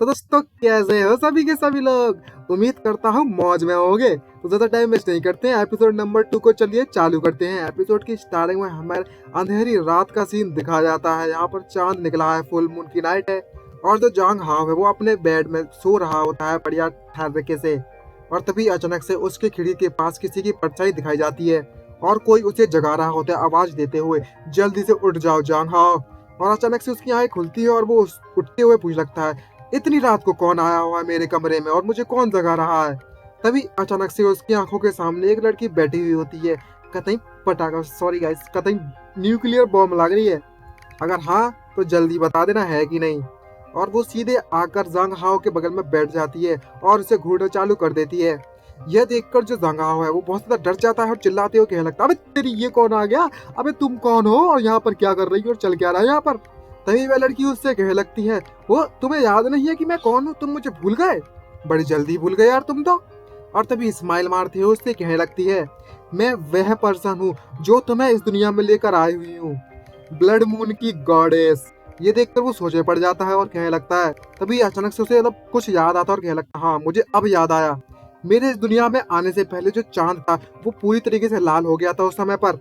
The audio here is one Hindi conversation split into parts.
तो दोस्तों कैसे हो सभी के सभी लोग। उम्मीद करता हूँ मौज में होगे। तो ज्यादा टाइम वेस्ट नहीं करते हैं, एपिसोड नंबर 2 को चलिए चालू करते हैं। एपिसोड की स्टार्टिंग में हमें अंधेरी रात का सीन दिखाया जाता है। यहाँ पर चांद निकला है, फुल मून की नाइट है और जो जांग हाव है वो अपने बेड में सो रहा होता है बढ़िया तरीके से। और तभी अचानक से उसकी खिड़की के पास किसी की परछाई दिखाई जाती है और कोई उसे जगा रहा होता है आवाज देते हुए, जल्दी से उठ जाओ जांग हाव। और अचानक से उसकी आंखें खुलती है और वो उठते हुए पूछ लगता है, इतनी रात को कौन आया हुआ है मेरे कमरे में और मुझे कौन जगा रहा है। तभी अचानक से उसकी आंखों के सामने एक लड़की बैठी हुई होती है। कतई पटाखा, सॉरी गाइस, कतई न्यूक्लियर बॉम्ब लग रही है? अगर हाँ तो जल्दी बता देना है कि नहीं। और वो सीधे आकर जांग हाओ के बगल में बैठ जाती है और उसे घूरना चालू कर देती है। यह देखकर जो जांग हाओ है वो बहुत ज्यादा डर जाता है और चिल्लाते हुए कहने लगता है, अबे तेरी ये कौन आ गया, अबे तुम कौन हो और यहाँ पर क्या कर रही हो और चल क्या रहा है यहाँ पर। तभी वह लड़की उससे कहने लगती है, वो तुम्हें याद नहीं है कि मैं कौन हूँ, तुम मुझे भूल गए, बड़ी जल्दी भूल गए यार तुम तो। और तभी स्माइल मारती है उससे कहने लगती है, मैं वह पर्सन हूँ जो तुम्हें इस दुनिया में लेकर आई हुई हूँ, ब्लड मून की गॉडेस। ये देखकर वो सोचे पड़ जाता है और कहने लगता है, तभी अचानक से उसे मतलब कुछ याद आता है और कहने लगता है, हाँ मुझे अब याद आया, मेरे इस दुनिया में आने से पहले जो चांद था वो पूरी तरीके से लाल हो गया था उस समय पर,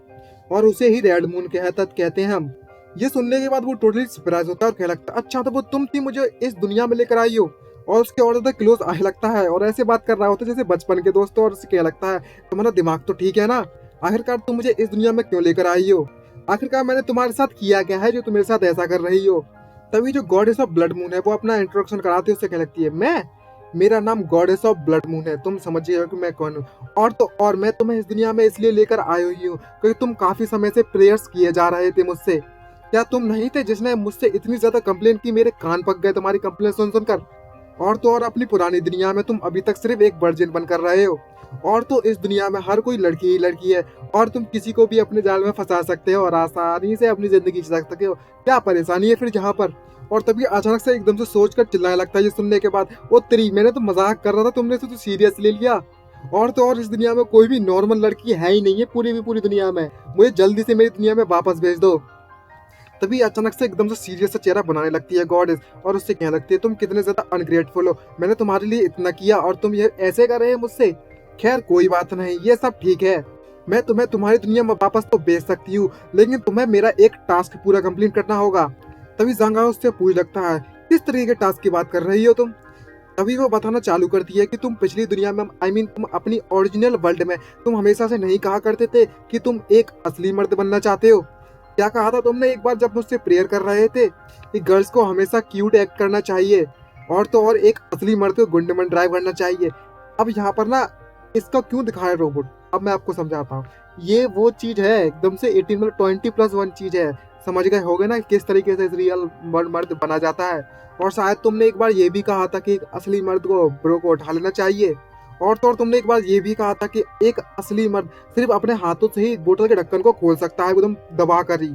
और उसे ही रेड मून कहते हैं हम। ये सुनने के बाद वो टोटली सरप्राइज होता है और कहने लगता है, अच्छा तो वो तुम थी मुझे इस दुनिया में लेकर आई हो। और उसके और ज्यादा क्लोज आने लगता है और ऐसे बात कर रहा होता है जैसे बचपन के दोस्त। और उसे कहने लगता है, तुम्हारा दिमाग तो ठीक है ना, आखिरकार तुम मुझे इस दुनिया में क्यों लेकर आई हो, आखिरकार मैंने तुम्हारे साथ किया क्या है जो तुम मेरे साथ ऐसा कर रही हो। तभी जो गॉडेस ऑफ ब्लड मून है वो अपना इंट्रोडक्शन कराती है, उससे कहने लगती है, मैं, मेरा नाम गॉडेस ऑफ ब्लड मून है, तुम समझिए हो कि मैं कौन हूँ। और तो और मैं तुम्हें इस दुनिया में इसलिए लेकर आई हुई हूँ क्योंकि तुम काफी समय से प्रेयर्स किए जा रहे थे मुझसे। क्या तुम नहीं थे जिसने मुझसे इतनी ज्यादा कंप्लेन की, मेरे कान पक गए तुम्हारी कंप्लेन सुन सुनकर। और तो और अपनी पुरानी दुनिया में तुम अभी तक सिर्फ एक वर्जिन बनकर रहे हो, और तो इस दुनिया में हर कोई लड़की ही लड़की है और तुम किसी को भी अपने जाल में फंसा सकते हो और आसानी से अपनी जिंदगी जी सकते हो, क्या परेशानी है फिर यहाँ पर। और तभी अचानक से एकदम से सोच कर चिल्लाने लगता है ये सुनने के बाद, ओ तेरी, मैंने तो मजाक कर रहा था, तुमने तो सीरियस ले लिया। और तो और इस दुनिया में कोई भी नॉर्मल लड़की है ही नहीं है पूरी दुनिया में, मुझे जल्दी से मेरी दुनिया में वापस भेज दो। तभी अचानक से एकदम से सीरियस सा चेहरा बनाने लगती है गॉडेस और उससे कहने लगती है, तुम कितने ज्यादा अनग्रेटफुल हो, मैंने तुम्हारे लिए इतना किया और तुम ये ऐसे कर रहे हैं मुझसे। खैर कोई बात नहीं, ये सब ठीक है, मैं तुम्हें तुम्हारी दुनिया में वापस तो भेज सकती हूँ, लेकिन तुम्हें मेरा एक टास्क पूरा कंप्लीट करना होगा। तभी जांगा उससे पूछ लगता है, किस तरीके के टास्क की बात कर रही हो तुम। तभी वो बताना चालू करती है कि तुम पिछली दुनिया में, तुम अपनी ओरिजिनल वर्ल्ड में तुम हमेशा से नहीं कहा करते थे कि तुम एक असली मर्द बनना चाहते हो। क्या कहा था तुमने एक बार जब मुझसे प्रेयर कर रहे थे कि गर्ल्स को हमेशा क्यूट एक्ट करना चाहिए और तो और एक असली मर्द को गुंडमन ड्राइव करना चाहिए। अब यहाँ पर ना इसका क्यों दिखाया रोबोट, अब मैं आपको समझाता हूँ। ये वो चीज है एकदम से 18 मतलब 20+1 चीज है, समझ गए होगे ना किस तरीके से रियल मर्द बना जाता है। और शायद तुमने एक बार ये भी कहा था कि एक असली मर्द को ब्रो को उठा लेना चाहिए। और तो और तुमने एक बार ये भी कहा था कि एक असली मर्द सिर्फ अपने हाथों से ही बोतल के ढक्कन को खोल सकता है एकदम दबा कर ही।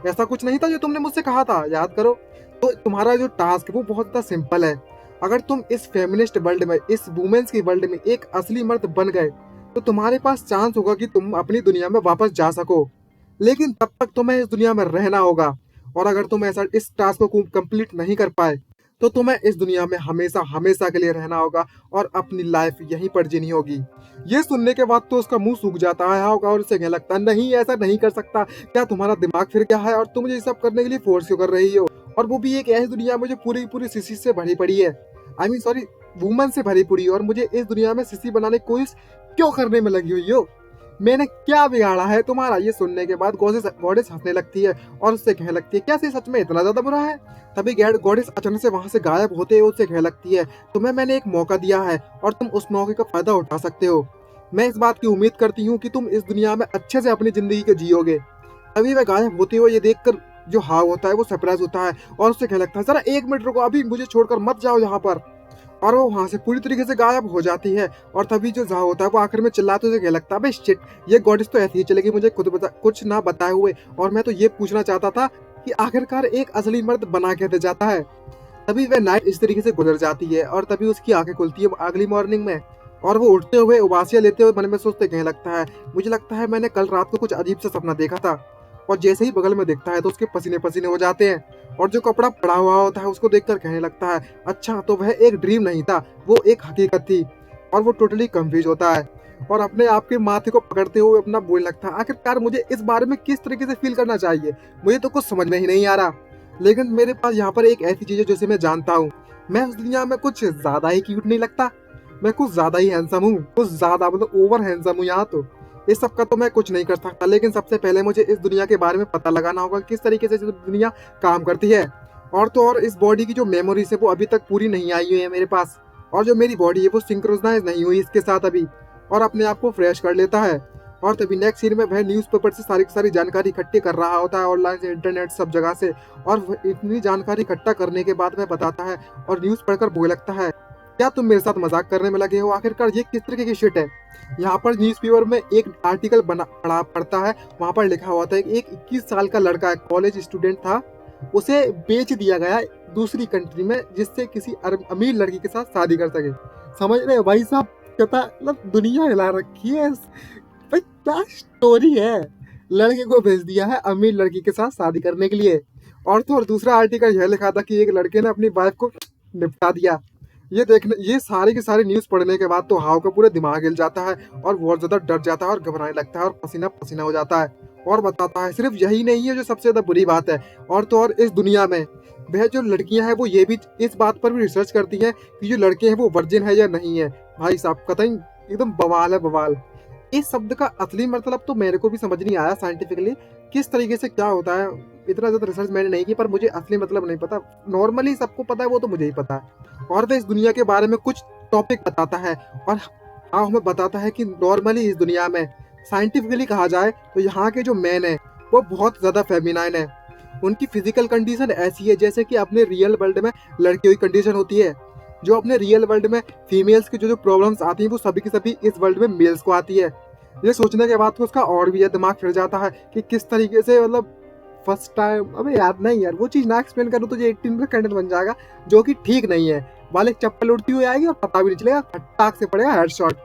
ऐसा कुछ नहीं था जो तुमने मुझसे कहा था, याद करो। तो तुम्हारा जो टास्क है वो बहुत ज्यादा सिंपल है। अगर तुम इस फेमिनिस्ट वर्ल्ड में, इस वुमेन्स की वर्ल्ड में एक असली मर्द बन गए तो तुम्हारे पास चांस होगा कि तुम अपनी दुनिया में वापस जा सको, लेकिन तब तक तुम्हें इस दुनिया में रहना होगा। और अगर तुम ऐसा इस टास्क को कंप्लीट नहीं कर पाए तो तुम्हें इस दुनिया में हमेशा हमेशा के लिए रहना होगा और अपनी लाइफ यहीं पर जीनी होगी। ये सुनने के बाद तो उसका मुंह सूख जाता है होगा और उसे कहने लगता है, नहीं ऐसा नहीं कर सकता, क्या तुम्हारा दिमाग फिर क्या है और तुम मुझे ये सब करने के लिए फोर्स क्यों कर रही हो, और वो भी एक ऐसी दुनिया में जो पूरी सिसी से भरी पड़ी है, सॉरी, वुमन से भरी पड़ी, और मुझे इस दुनिया में सिसी बनाने की कोशिश क्यों करने में लगी हुई हो, मैंने क्या बिगाड़ा है तुम्हारा। ये सुनने के बाद गॉडेस हंसने लगती है और उससे कहने लगती है, क्या सच में इतना ज्यादा बुरा है। तभी गॉडेस अचानक से वहां से गायब होते हुए उससे कहने लगती है, तुम्हें मैंने एक मौका दिया है और तुम उस मौके का फायदा उठा सकते हो। मैं इस बात की उम्मीद करती हूँ कि तुम इस दुनिया में अच्छे से अपनी जिंदगी को जियोगे। तभी वह गायब होते हुए ये देखकर जो हाव होता है वो सरप्राइज होता है और उससे कहने लगता है, जरा 1 मिनट रुको, अभी मुझे छोड़कर मत जाओ यहाँ पर। और वो वहां से पूरी तरीके से गायब हो जाती है। और तभी जो जा होता है वो आखिर में चिल्लाते हुए कहने लगता है, अबे शिट, ये गॉडेस तो ऐसी ही चलेगी मुझे कुछ ना बताए हुए, और मैं तो ये पूछना चाहता था कि आखिरकार एक असली मर्द बना कैसे जाता है। तभी वह नाइट इस तरीके से गुजर जाती है और तभी उसकी आंखें खुलती है अगली मॉर्निंग में, और वो उठते हुए उबासियां लेते हुए मन में सोचते कहने लगता है, मुझे लगता है मैंने कल रात को कुछ अजीब सा सपना देखा था और जैसे ही बगल में देखता है तो उसके पसीने पसीने हो जाते हैं। और जो कपड़ा पड़ा हुआ होता है उसको देखकर कहने लगता है अच्छा तो वह एक ड्रीम नहीं था, वो एक हकीकत थी। और वो टोटली कंफ्यूज होता है और अपने आप के माथे को पकड़ते हुए अपना बोलने लगता है आखिरकार मुझे इस बारे में किस तरीके से फील करना चाहिए, मुझे तो कुछ समझ में ही नहीं आ रहा। लेकिन मेरे पास यहाँ पर एक ऐसी चीज है जिसे मैं जानता हूँ, मैं उस दुनिया में कुछ ज्यादा ही क्यूट नहीं लगता, मैं कुछ ज्यादा ही हैंडसम हूँ, कुछ ज्यादा मतलब ओवर हैंडसम हूँ यहाँ तो। इस सब का तो मैं कुछ नहीं कर सकता, लेकिन सबसे पहले मुझे इस दुनिया के बारे में पता लगाना होगा किस तरीके से दुनिया काम करती है। और तो और इस बॉडी की जो मेमोरीज है वो अभी तक पूरी नहीं आई हुई है मेरे पास, और जो मेरी बॉडी है वो सिंक्रोनाइज नहीं हुई इसके साथ अभी, और अपने आप को फ्रेश कर लेता है। और तभी नेक्स्ट सीन में वह न्यूज़पेपर से सारी सारी जानकारी इकट्ठी कर रहा होता है, ऑनलाइन से, इंटरनेट, सब जगह से। और वह इतनी जानकारी इकट्ठा करने के बाद वह बताता है और न्यूज़ पढ़कर बोलने लगता है क्या तुम मेरे साथ मजाक करने में लगे हो, आखिरकार ये किस तरीके की शिट है। यहाँ पर न्यूज़पेपर में एक आर्टिकल पढ़ता है, वहाँ पर लिखा हुआ था एक 21 साल का लड़का है, कॉलेज स्टूडेंट था, उसे बेच दिया गया दूसरी कंट्री में जिससे किसी अमीर लड़की के साथ शादी कर सके। समझ रहे हो भाई साहब, कहता मतलब दुनिया हिला रखी है भाई, क्या स्टोरी है। लड़के को भेज दिया है अमीर लड़की के साथ शादी करने के लिए। और तो और दूसरा आर्टिकल यह लिखा था कि एक लड़के ने अपनी वाइफ को निपटा दिया। ये सारी की सारी न्यूज़ पढ़ने के बाद तो हाव का पूरा दिमाग हिल जाता है और बहुत ज़्यादा डर जाता है और घबराने लगता है और पसीना पसीना हो जाता है। और बताता है सिर्फ यही नहीं है जो सबसे ज़्यादा बुरी बात है, और तो और इस दुनिया में वह जो लड़कियां हैं वो ये भी इस बात पर भी रिसर्च करती हैं कि जो लड़के हैं वो वर्जिन है या नहीं है। भाई साहब कतई एकदम बवाल है बवाल। इस शब्द का असली मतलब तो मेरे को भी समझ नहीं आया साइंटिफिकली किस तरीके से क्या होता है, इतना ज़्यादा रिसर्च मैंने नहीं की, पर मुझे असली मतलब नहीं पता। नॉर्मली सबको पता है वो तो मुझे ही पता है। और वह इस दुनिया के बारे में कुछ टॉपिक बताता है और हाँ हमें बताता है कि नॉर्मली इस दुनिया में साइंटिफिकली कहा जाए तो यहाँ के जो मैन है वो बहुत ज़्यादा फेमिनाइन है। उनकी फिजिकल कंडीशन ऐसी है जैसे कि अपने रियल वर्ल्ड में लड़कियों की कंडीशन होती है, जो अपने रियल वर्ल्ड में फीमेल्स की जो प्रॉब्लम्स आती हैं वो सभी की सभी इस वर्ल्ड में मेल्स को आती है। ये सोचने के बाद तो उसका और भी दिमाग फिर जाता है कि किस तरीके से मतलब फर्स्ट टाइम, अबे याद नहीं यार वो चीज़ ना एक्सप्लेन करूँ तो ये 18 का कंटेंट बन जाएगा जो कि ठीक नहीं है। वाले चप्पल उड़ती हुई आएगी और पता भी नहीं चलेगा, फटाक से पड़ेगा हेडशॉट।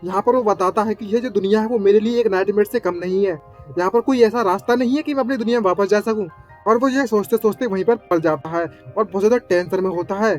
यहाँ पर वो बताता है कि ये जो दुनिया है वो मेरे लिए एक नाइटमेयर से कम नहीं है, यहाँ पर कोई ऐसा रास्ता नहीं है कि मैं अपनी दुनिया में वापस जा सकूँ। और वो ये सोचते सोचते वहीं पर पड़ जाता है और बहुत ज़्यादा टेंशन में होता है।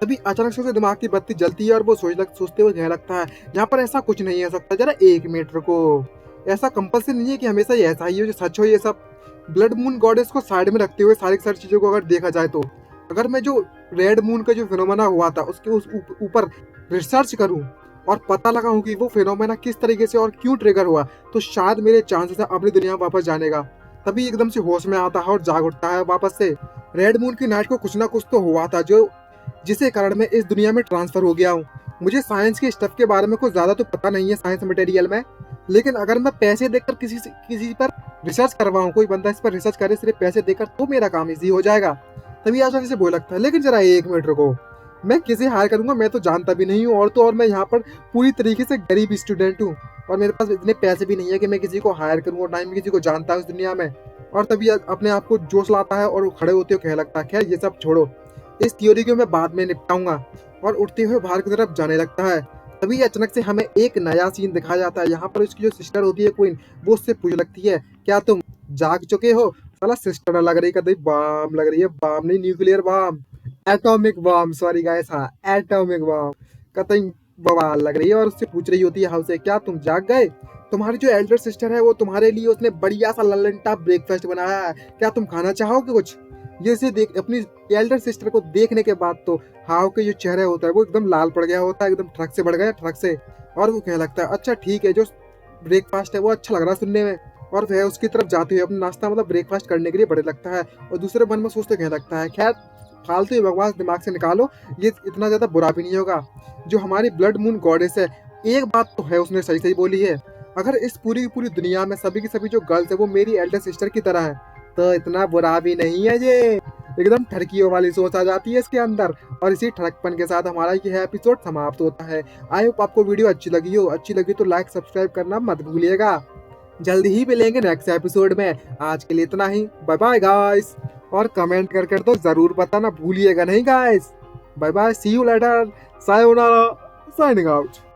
तभी अचानक से उसके दिमाग की बत्ती जलती है और वो सोचते हुए कहने लगता है यहाँ पर ऐसा कुछ नहीं हो सकता, जरा 1 मिनट रुको, ऐसा कंपल्सरी नहीं है कि हमेशा ही ऐसा ही हो जो सच हो ये सब। ब्लड मून गॉडेस को साइड में रखते हुए सारी चीज़ों को अगर देखा जाए तो अगर मैं जो रेड मून का जो फिनोमेना हुआ था उसके उस ऊपर रिसर्च करूँ और पता लगाऊं कि वो फिनोमेना किस तरीके से और क्यों ट्रिगर हुआ तो शायद मेरे चांसेस है अपनी दुनिया में वापस जाने का। तभी एकदम से होश में आता है और जाग उठता है वापस से। रेड मून की नाइट को कुछ ना कुछ तो हुआ था जो जिसके कारण मैं इस दुनिया में ट्रांसफर हो गया हूँ। मुझे साइंस के स्टफ के बारे में कुछ ज़्यादा तो पता नहीं है साइंस मटेरियल में, लेकिन अगर मैं पैसे देकर किसी पर रिसर्च करवाऊँ, कोई बंदा इस पर रिसर्च करे सिर्फ पैसे देकर, तो मेरा काम इजी हो जाएगा। तभी आशा से बोल लगता है लेकिन जरा 1 मिनट रुको, मैं किसे हायर करूंगा, मैं तो जानता भी नहीं हूँ, और तो और मैं यहाँ पर पूरी तरीके से गरीब स्टूडेंट हूँ और मेरे पास इतने पैसे भी नहीं है कि मैं किसी को हायर करूँ और ना ही किसी को जानता हूँ इस दुनिया में। और तभी अपने आप को जोश लाता है और खड़े होते हुए कहने लगता है खैर ये सब छोड़ो, इस थ्योरी को मैं बाद में निपटाऊंगा, और उठते हुए बाहर की तरफ जाने लगता है। तभी अचानक से हमें एक नया सीन दिखाया जाता है। यहाँ पर उसकी जो सिस्टर होती है क्वीन, वो उससे पूछ लगती है क्या तुम जाग चुके हो। साला सिस्टर लग रही, कभी बम लग रही है, बम नहीं nuclear bomb, atomic bomb, sorry guys, हाँ एटॉमिक बम, कतई बवाल लग रही है। और उससे पूछ रही होती है हाउ से क्या तुम जाग गए, तुम्हारी जो एल्डर सिस्टर है वो तुम्हारे लिए उसने बढ़िया सा लल्लनटा ब्रेकफास्ट बनाया है, क्या तुम खाना चाहोगे कुछ। ये से देख अपनी एल्डर सिस्टर को देखने के बाद तो हाव के जो चेहरा होता है वो एकदम लाल पड़ गया होता है, एकदम ट्रक से बढ़ गया ट्रक से। और वो कहने लगता है अच्छा ठीक है, जो ब्रेकफास्ट है वो अच्छा लग रहा है सुनने में। और वह उसकी तरफ जाते हुए अपना नाश्ता मतलब ब्रेकफास्ट करने के लिए बढ़ने लगता है और दूसरे मन में सोचते कहने लगता है खैर फालतू ही बकवास दिमाग से निकालो, ये इतना ज़्यादा बुरा भी नहीं होगा। जो हमारी ब्लड मून गॉडेस है, एक बात तो है उसने सही सही बोली है, अगर इस पूरी की पूरी दुनिया में सभी की सभी जो गर्ल्स है वो मेरी एल्डर सिस्टर की तरह है तो इतना बुरा भी नहीं है। ये एकदम ठरकियों वाली सोच आ जाती है इसके अंदर। और इसी ठरकपन के साथ हमारा ये एपिसोड समाप्त होता है। आई होप आपको वीडियो अच्छी लगी तो लाइक सब्सक्राइब करना मत भूलिएगा। जल्दी ही मिलेंगे नेक्स्ट एपिसोड में। आज के लिए इतना ही, बाय बाय गाइस। और कमेंट कर तो जरूर बताना भूलिएगा नहीं guys. Bye bye, see you later, sayonara, signing out.